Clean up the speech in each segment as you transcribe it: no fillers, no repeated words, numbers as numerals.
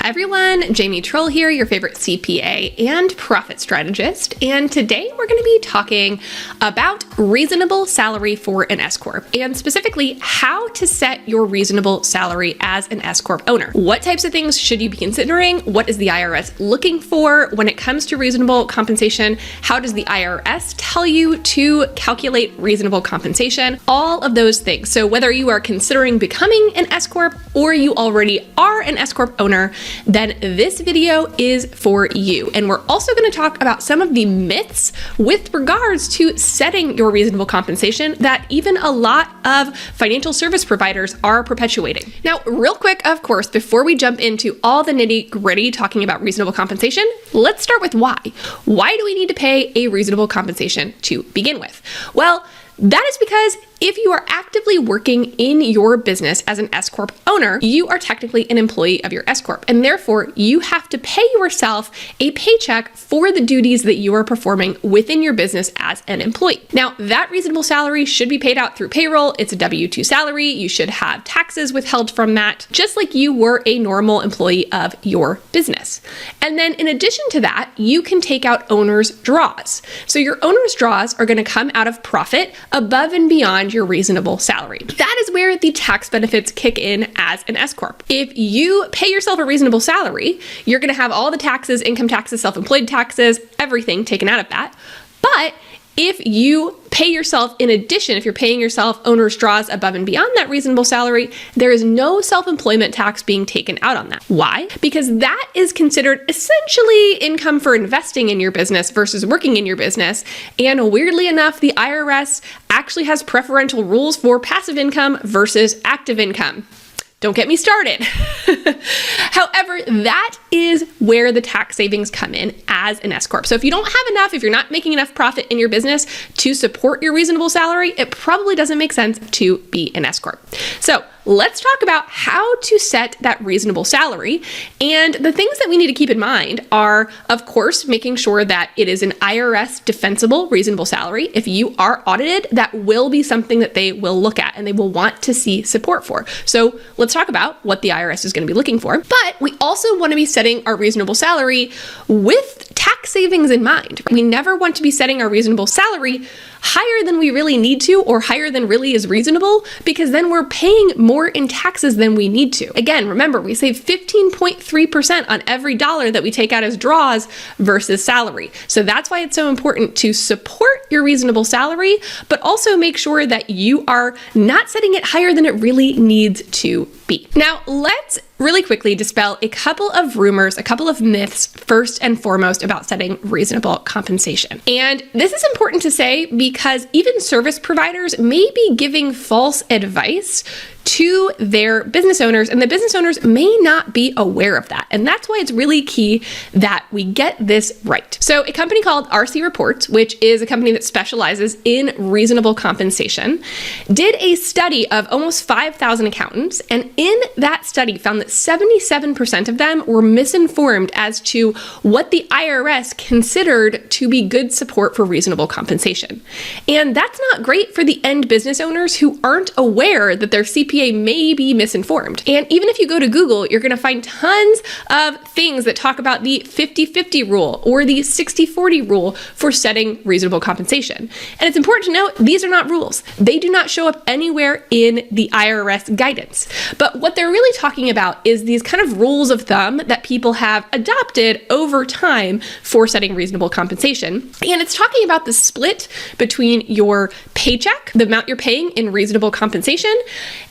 Hi everyone, Jamie Trull here, your favorite CPA and profit strategist. And today we're going to be talking about reasonable salary for an S Corp, and specifically how to set your reasonable salary as an S Corp owner. What types of things should you be considering? What is the IRS looking for when it comes to reasonable compensation? How does the IRS tell you to calculate reasonable compensation? All of those things. So whether you are considering becoming an S Corp or you already are an S Corp owner, then this video is for you. And we're also going to talk about some of the myths with regards to setting your reasonable compensation that even a lot of financial service providers are perpetuating. Now, real quick, of course, before we jump into all the nitty-gritty talking about reasonable compensation, let's start with why. Why do we need to pay a reasonable compensation to begin with? Well, that is because if you are actively working in your business as an S Corp owner, you are technically an employee of your S Corp, and therefore you have to pay yourself a paycheck for the duties that you are performing within your business as an employee. Now, that reasonable salary should be paid out through payroll. It's a W-2 salary. You should have taxes withheld from that, just like you were a normal employee of your business. And then in addition to that, you can take out owner's draws. So your owner's draws are going to come out of profit above and beyond your reasonable salary. That is where the tax benefits kick in as an S Corp. If you pay yourself a reasonable salary, you're going to have all the taxes, income taxes, self-employed taxes, everything taken out of that. But if you pay yourself in addition, if you're paying yourself owner's draws above and beyond that reasonable salary, there is no self-employment tax being taken out on that. Why? Because that is considered essentially income for investing in your business versus working in your business. And weirdly enough, the IRS actually has preferential rules for passive income versus active income. Don't get me started. However, that is where the tax savings come in as an S Corp. So if you don't have enough, if you're not making enough profit in your business to support your reasonable salary, it probably doesn't make sense to be an S Corp. So let's talk about how to set that reasonable salary. And the things that we need to keep in mind are, of course, making sure that it is an IRS defensible reasonable salary. If you are audited, that will be something that they will look at and they will want to see support for. So let's talk about what the IRS is going to be looking for. But we also want to be setting our reasonable salary with tax savings in mind. We never want to be setting our reasonable salary higher than we really need to or higher than really is reasonable, because then we're paying more in taxes than we need to. Again, remember, we save 15.3% on every dollar that we take out as draws versus salary. So that's why it's so important to support your reasonable salary, but also make sure that you are not setting it higher than it really needs to be. Now, let's really quickly dispel a couple of rumors, a couple of myths, first and foremost, about setting reasonable compensation. And this is important to say because even service providers may be giving false advice to their business owners, and the business owners may not be aware of that. And that's why it's really key that we get this right. So a company called RC Reports, which is a company that specializes in reasonable compensation, did a study of almost 5,000 accountants, and in that study found that 77% of them were misinformed as to what the IRS considered to be good support for reasonable compensation. And that's not great for the end business owners who aren't aware that their CPA may be misinformed. And even if you go to Google, you're going to find tons of things that talk about the 50-50 rule or the 60-40 rule for setting reasonable compensation. And it's important to note, these are not rules. They do not show up anywhere in the IRS guidance. But what they're really talking about is these kind of rules of thumb that people have adopted over time for setting reasonable compensation. And it's talking about the split between your paycheck, the amount you're paying in reasonable compensation,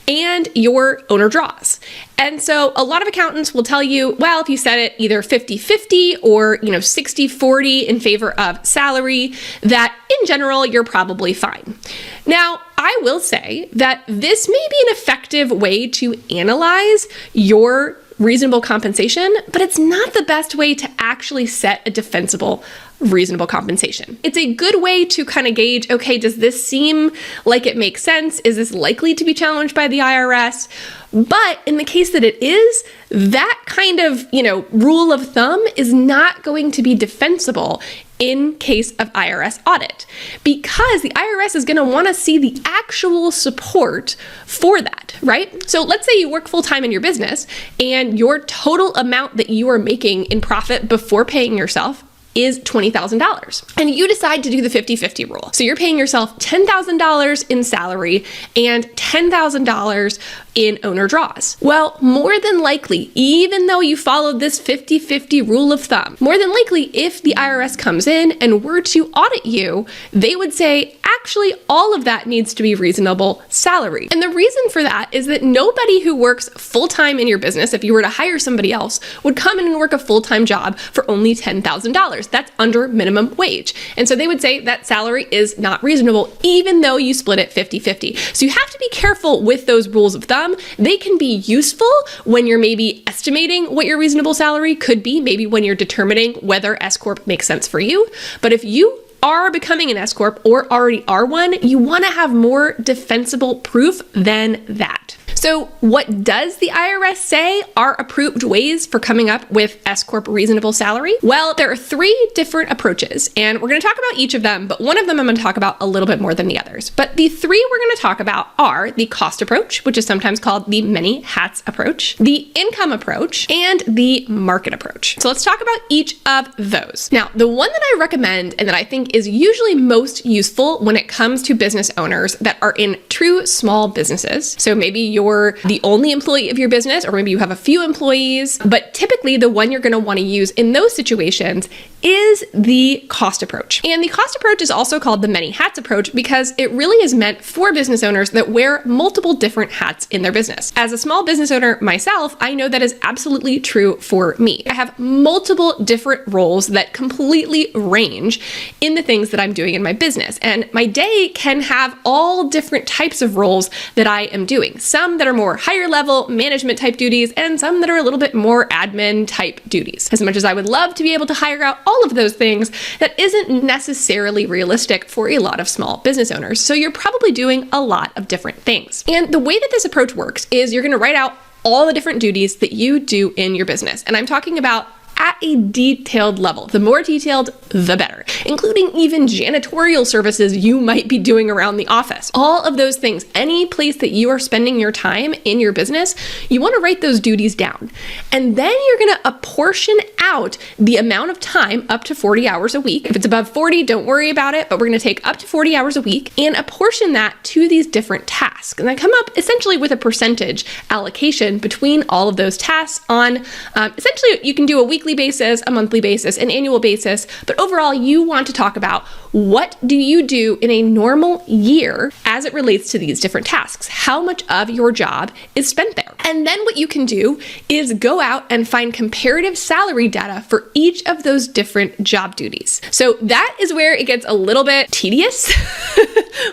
and your owner draws. And so a lot of accountants will tell you, well, if you set it either 50-50 or 60-40 in favor of salary, that in general, you're probably fine. Now, I will say that this may be an effective way to analyze your reasonable compensation, but it's not the best way to actually set a defensible reasonable compensation. It's a good way to kind of gauge, okay, does this seem like it makes sense? Is this likely to be challenged by the IRS? But in the case that it is, that kind of, rule of thumb is not going to be defensible in case of IRS audit, because the IRS is going to want to see the actual support for that, right? So let's say you work full-time in your business and your total amount that you are making in profit before paying yourself is $20,000. And you decide to do the 50-50 rule. So you're paying yourself $10,000 in salary and $10,000 in owner draws. Well, more than likely, even though you followed this 50-50 rule of thumb, more than likely, if the IRS comes in and were to audit you, they would say, actually, all of that needs to be reasonable salary. And the reason for that is that nobody who works full-time in your business, if you were to hire somebody else, would come in and work a full-time job for only $10,000. That's under minimum wage. And so they would say that salary is not reasonable, even though you split it 50-50. So you have to be careful with those rules of thumb. They can be useful when you're maybe estimating what your reasonable salary could be, maybe when you're determining whether S Corp makes sense for you. But if you are becoming an S Corp or already are one, you want to have more defensible proof than that. So what does the IRS say are approved ways for coming up with S Corp reasonable salary? Well, there are 3 different approaches, and we're going to talk about each of them, but one of them I'm going to talk about a little bit more than the others. But the 3 we're going to talk about are the cost approach, which is sometimes called the many hats approach, the income approach, and the market approach. So let's talk about each of those. Now, the one that I recommend and that I think is usually most useful when it comes to business owners that are in true small businesses. So maybe you're the only employee of your business, or maybe you have a few employees, but typically the one you're going to want to use in those situations is the cost approach. And the cost approach is also called the many hats approach because it really is meant for business owners that wear multiple different hats in their business. As a small business owner myself, I know that is absolutely true for me. I have multiple different roles that completely range in the things that I'm doing in my business. And my day can have all different types of roles that I am doing. Some that are more higher level management type duties and some that are a little bit more admin type duties. As much as I would love to be able to hire out all of those things, that isn't necessarily realistic for a lot of small business owners. So you're probably doing a lot of different things. And the way that this approach works is you're going to write out all the different duties that you do in your business. And I'm talking about at a detailed level. The more detailed, the better, including even janitorial services you might be doing around the office. All of those things, any place that you are spending your time in your business, you want to write those duties down. And then you're going to apportion out the amount of time up to 40 hours a week. If it's above 40, don't worry about it, but we're going to take up to 40 hours a week and apportion that to these different tasks. And then come up essentially with a percentage allocation between all of those tasks on, essentially you can do a weekly basis, a monthly basis, an annual basis, but overall you want to talk about what do you do in a normal year as it relates to these different tasks? How much of your job is spent there? And then what you can do is go out and find comparative salary data for each of those different job duties. So that is where it gets a little bit tedious,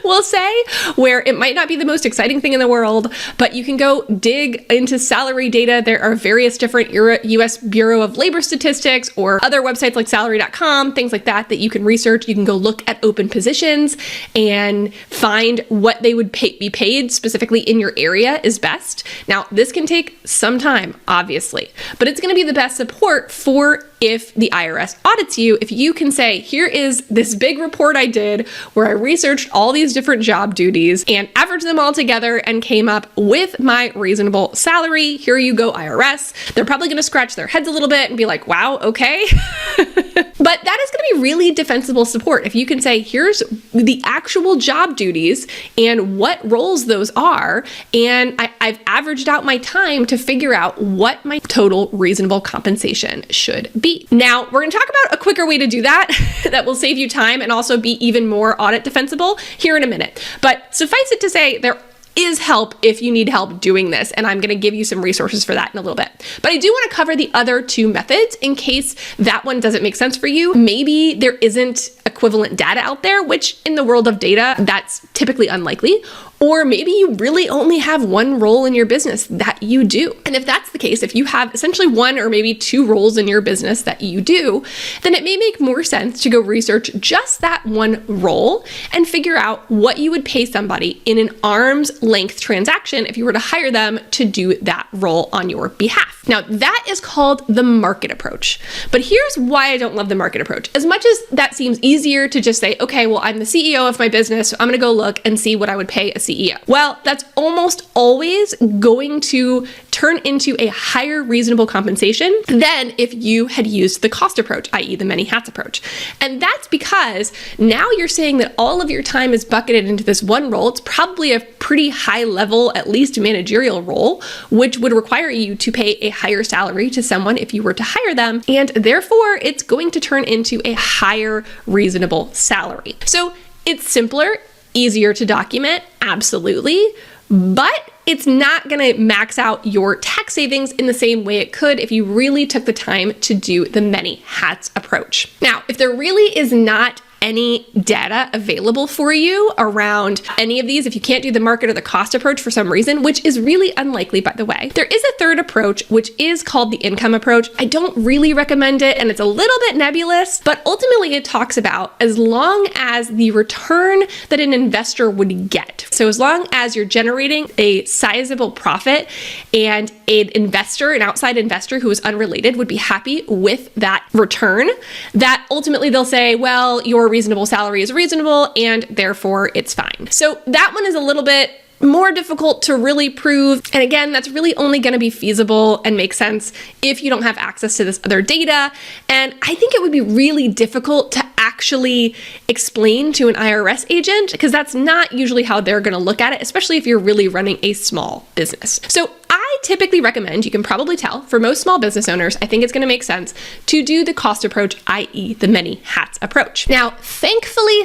we'll say, where it might not be the most exciting thing in the world, but you can go dig into salary data. There are various different US Bureau of Labor Statistics or other websites like salary.com, things like that you can research. You can go look at open positions and find what they would be paid specifically in your area is best. Now, this can take some time, obviously, but it's going to be the best support for if the IRS audits you, if you can say, here is this big report I did where I researched all these different job duties and averaged them all together and came up with my reasonable salary. Here you go, IRS. They're probably going to scratch their heads a little bit and be like, wow, okay. But that is going to be really defensible support. If you can say, here's the actual job duties and what roles those are, and I've averaged out my time to figure out what my total reasonable compensation should be. Now, we're going to talk about a quicker way to do that that will save you time and also be even more audit defensible here in a minute. But suffice it to say, there is help if you need help doing this, and I'm going to give you some resources for that in a little bit. But I do want to cover the other 2 methods in case that one doesn't make sense for you. Maybe there isn't equivalent data out there, which in the world of data, that's typically unlikely. Or maybe you really only have one role in your business that you do. And if that's the case, if you have essentially one or maybe two roles in your business that you do, then it may make more sense to go research just that one role and figure out what you would pay somebody in an arm's length transaction if you were to hire them to do that role on your behalf. Now, that is called the market approach. But here's why I don't love the market approach. As much as that seems easier to just say, okay, well, I'm the CEO of my business, so I'm gonna go look and see what I would pay a CEO. Well, that's almost always going to turn into a higher reasonable compensation than if you had used the cost approach, i.e. the many hats approach. And that's because now you're saying that all of your time is bucketed into this one role. It's probably a pretty high level, at least managerial role, which would require you to pay a higher salary to someone if you were to hire them. And therefore, it's going to turn into a higher reasonable salary. So it's simpler, easier to document, absolutely, but it's not going to max out your tax savings in the same way it could if you really took the time to do the many hats approach. Now, if there really is not any data available for you around any of these, if you can't do the market or the cost approach for some reason, which is really unlikely, by the way, there is a third approach, which is called the income approach. I don't really recommend it, and it's a little bit nebulous, but ultimately it talks about as long as the return that an investor would get. So as long as you're generating a sizable profit and an outside investor who is unrelated would be happy with that return, that ultimately they'll say, well, your reasonable salary is reasonable and therefore it's fine. So that one is a little bit more difficult to really prove. And again, that's really only going to be feasible and make sense if you don't have access to this other data. And I think it would be really difficult to actually explain to an IRS agent, because that's not usually how they're going to look at it, especially if you're really running a small business. So I typically recommend, you can probably tell, for most small business owners, I think it's going to make sense to do the cost approach, i.e. the many hats approach. Now, thankfully,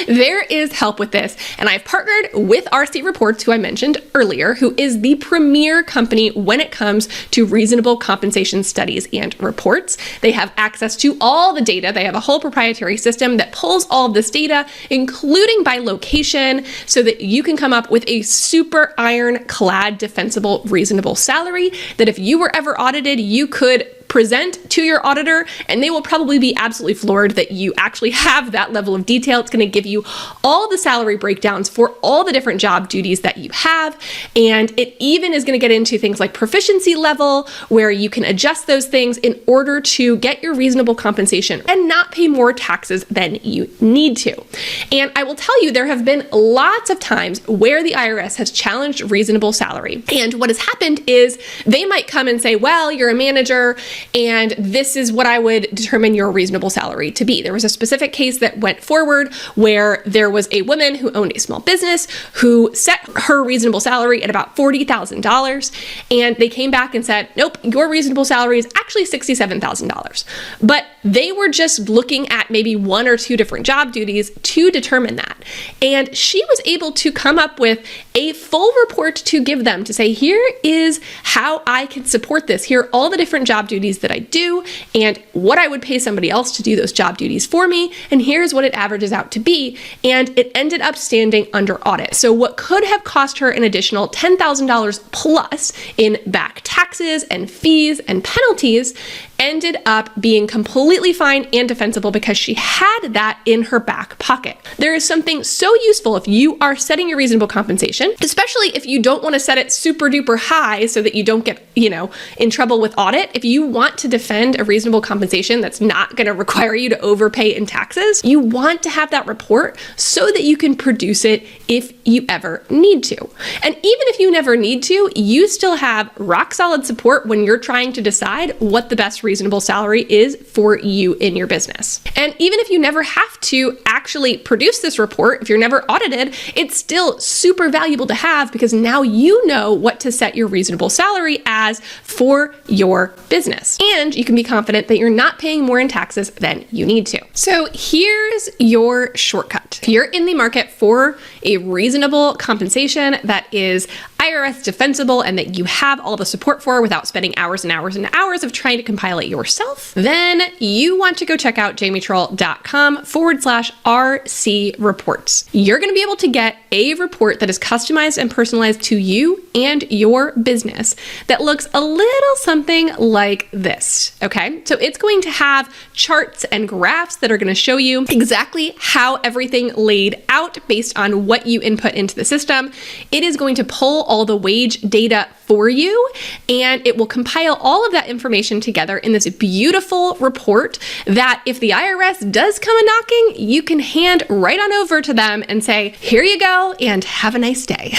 there is help with this. And I've partnered with RC Reports, who I mentioned earlier, who is the premier company when it comes to reasonable compensation studies and reports. They have access to all the data. They have a whole proprietary system that pulls all of this data, including by location, so that you can come up with a super ironclad, defensible, reasonable salary that if you were ever audited, you could present to your auditor, and they will probably be absolutely floored that you actually have that level of detail. It's going to give you all the salary breakdowns for all the different job duties that you have. And it even is going to get into things like proficiency level, where you can adjust those things in order to get your reasonable compensation and not pay more taxes than you need to. And I will tell you, there have been lots of times where the IRS has challenged reasonable salary. And what has happened is they might come and say, well, you're a manager, and this is what I would determine your reasonable salary to be. There was a specific case that went forward where there was a woman who owned a small business who set her reasonable salary at about $40,000. And they came back and said, nope, your reasonable salary is actually $67,000. But they were just looking at maybe one or two different job duties to determine that. And she was able to come up with a full report to give them to say, here is how I can support this. Here are all the different job duties that I do and what I would pay somebody else to do those job duties for me. And here's what it averages out to be. And it ended up standing under audit. So what could have cost her an additional $10,000 plus in back taxes and fees and penalties ended up being completely fine and defensible because she had that in her back pocket. There is something so useful if you are setting your reasonable compensation, especially if you don't want to set it super duper high so that you don't get, in trouble with audit. If you want to defend a reasonable compensation that's not going to require you to overpay in taxes, you want to have that report so that you can produce it if you ever need to. And even if you never need to, you still have rock solid support when you're trying to decide what the best reasonable salary is for you in your business. And even if you never have to actually produce this report, if you're never audited, it's still super valuable to have because now you know what to set your reasonable salary as for your business. And you can be confident that you're not paying more in taxes than you need to. So here's your shortcut. If you're in the market for a reasonable compensation that is IRS defensible and that you have all the support for without spending hours and hours and hours of trying to compile it yourself, then you want to go check out jamietrull.com/RC reports. You're going to be able to get a report that is customized and personalized to you and your business that looks a little something like this. Okay, so it's going to have charts and graphs that are going to show you exactly how everything laid out based on what you input into the system. It is going to pull all the wage data for you, and it will compile all of that information together in this beautiful report that if the IRS does come a-knocking, you can hand right on over to them and say, here you go, and have a nice day.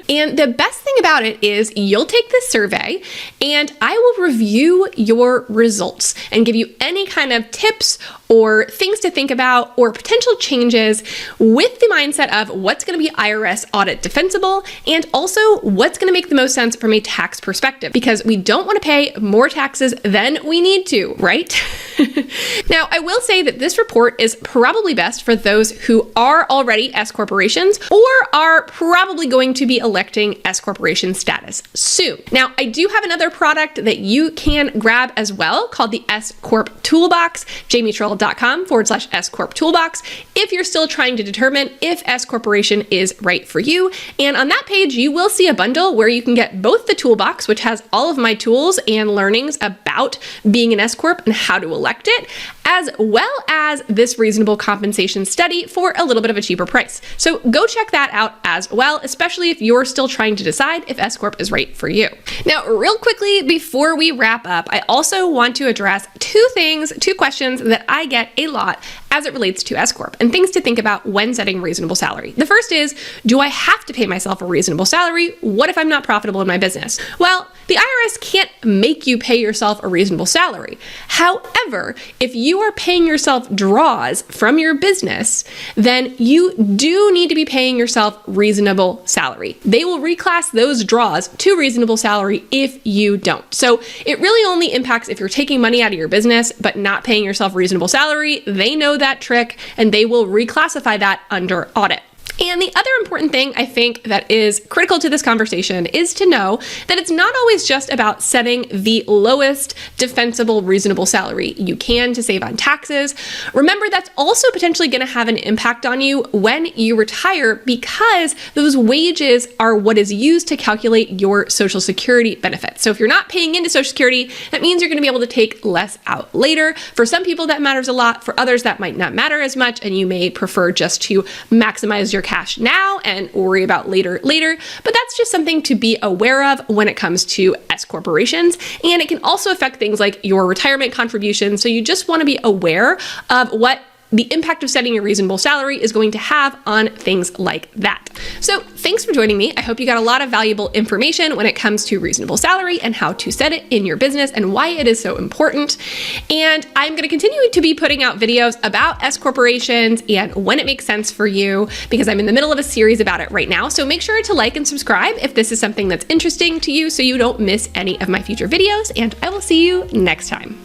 And the best thing about it is you'll take this survey and I will review your results and give you any kind of tips or things to think about or potential changes with the mindset of what's going to be IRS audit defensible and also what's going to make the most sense from a tax perspective, because we don't want to pay more taxes than we need to, right? Now, I will say that this report is probably best for those who are already S corporations or are probably going to be electing S corporation status soon. Now, I do have another product that you can grab as well called the S Corp Toolbox, jamietrull.com/S Corp Toolbox, if you're still trying to determine if S corporation is right for you. And on that page, you will see a bundle where you can get both the toolbox, which has all of my tools and learnings about being an S Corp and how to elect it, as well as this reasonable compensation study for a little bit of a cheaper price. So go check that out as well, especially if you're still trying to decide if S Corp is right for you. Now, real quickly, before we wrap up, I also want to address two questions that I get a lot as it relates to S Corp and things to think about when setting a reasonable salary. The first is, do I have to pay myself a reasonable salary? What if I'm not profitable in my business? Well, the IRS can't make you pay yourself a reasonable salary. However, if you are paying yourself draws from your business, then you do need to be paying yourself reasonable salary. They will reclass those draws to reasonable salary if you don't. So it really only impacts if you're taking money out of your business but not paying yourself reasonable salary. They know that trick and they will reclassify that under audit. And the other important thing I think that is critical to this conversation is to know that it's not always just about setting the lowest defensible reasonable salary you can to save on taxes. Remember, that's also potentially going to have an impact on you when you retire, because those wages are what is used to calculate your Social Security benefits. So if you're not paying into Social Security, that means you're going to be able to take less out later. For some people that matters a lot, for others that might not matter as much, and you may prefer just to maximize your cash now and worry about later. But that's just something to be aware of when it comes to S corporations. And it can also affect things like your retirement contributions. So you just want to be aware of what the impact of setting a reasonable salary is going to have on things like that. So thanks for joining me. I hope you got a lot of valuable information when it comes to reasonable salary and how to set it in your business and why it is so important. And I'm going to continue to be putting out videos about S corporations and when it makes sense for you, because I'm in the middle of a series about it right now. So make sure to like and subscribe if this is something that's interesting to you so you don't miss any of my future videos, and I will see you next time.